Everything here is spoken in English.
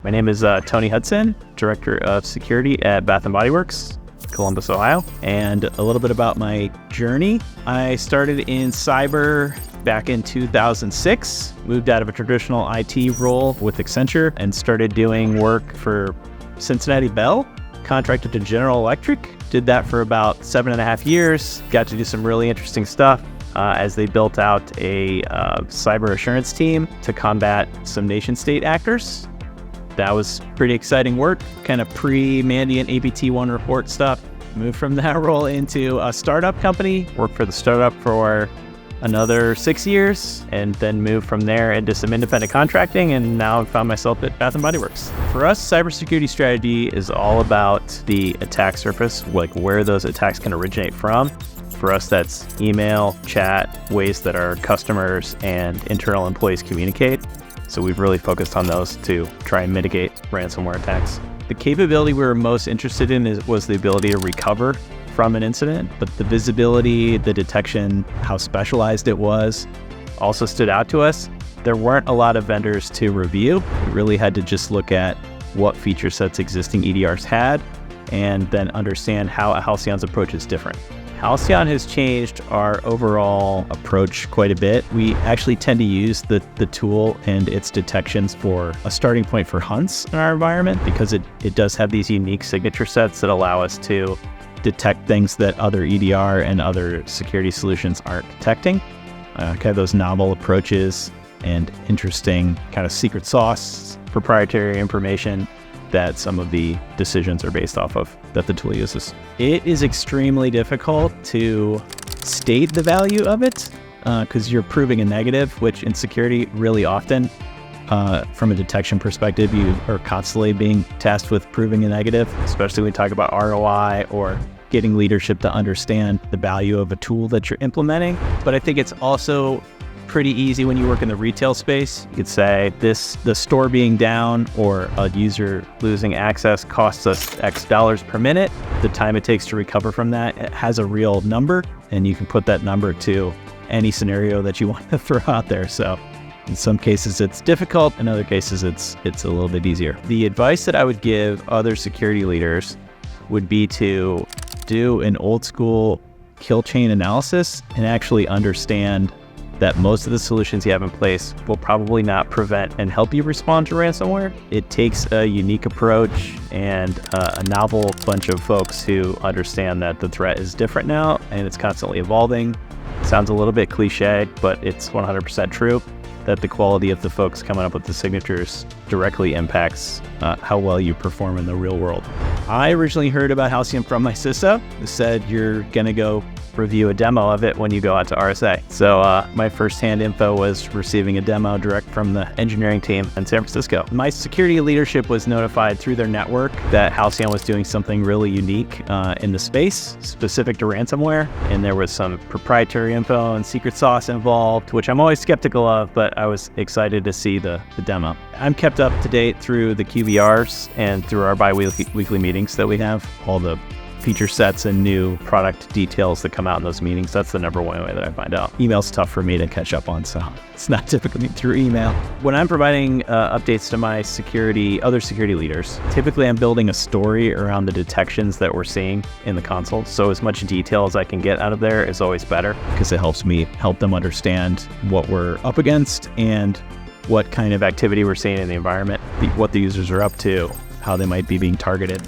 My name is Tony Hudson, Director of Security at Bath & Body Works, Columbus, Ohio. And a little bit about my journey. I started in cyber back in 2006, moved out of a traditional IT role with Accenture and started doing work for Cincinnati Bell, contracted to General Electric. Did that for about 7.5 years, got to do some really interesting stuff as they built out a cyber assurance team to combat some nation-state actors. That was pretty exciting work, kind of pre-Mandiant APT1 report stuff. Moved from that role into a startup company, worked for the startup for another 6 years, and then moved from there into some independent contracting, and now I found myself at Bath & Body Works. For us, cybersecurity strategy is all about the attack surface, like where those attacks can originate from. For us, that's email, chat, ways that our customers and internal employees communicate. So we've really focused on those to try and mitigate ransomware attacks. The capability we were most interested in was the ability to recover from an incident, but the visibility, the detection, how specialized it was also stood out to us. There weren't a lot of vendors to review. We really had to just look at what feature sets existing EDRs had and then understand how Halcyon's approach is different. Halcyon has changed our overall approach quite a bit. We actually tend to use the tool and its detections for a starting point for hunts in our environment because it does have these unique signature sets that allow us to detect things that other EDR and other security solutions aren't detecting. Kind of those novel approaches and interesting kind of secret sauce, proprietary information that some of the decisions are based off of that the tool uses. It is extremely difficult to state the value of it because you're proving a negative, which in security really often, from a detection perspective, you are constantly being tasked with proving a negative, especially when we talk about ROI or getting leadership to understand the value of a tool that you're implementing. But I think it's also pretty easy when you work in the retail space. You could say the store being down or a user losing access costs us X dollars per minute. The time it takes to recover from that, it has a real number, and you can put that number to any scenario that you want to throw out there. So in some cases it's difficult, in other cases it's a little bit easier. The advice that I would give other security leaders would be to do an old school kill chain analysis and actually understand that most of the solutions you have in place will probably not prevent and help you respond to ransomware. It takes a unique approach and a novel bunch of folks who understand that the threat is different now and it's constantly evolving. Sounds a little bit cliche, but it's 100% true that the quality of the folks coming up with the signatures directly impacts how well you perform in the real world. I originally heard about Halcyon from my CISO, who said you're gonna go review a demo of it when you go out to RSA. So my firsthand info was receiving a demo direct from the engineering team in San Francisco. My security leadership was notified through their network that Halcyon was doing something really unique in the space, specific to ransomware. And there was some proprietary info and secret sauce involved, which I'm always skeptical of, but I was excited to see the demo. I'm kept up to date through the QBRs and through our bi-weekly meetings that we have, all the feature sets and new product details that come out in those meetings. That's the number one way that I find out. Email's tough for me to catch up on, so it's not typically through email. When I'm providing updates to my other security leaders, typically I'm building a story around the detections that we're seeing in the console. So as much detail as I can get out of there is always better because it helps me help them understand what we're up against and what kind of activity we're seeing in the environment, what the users are up to, how they might be being targeted.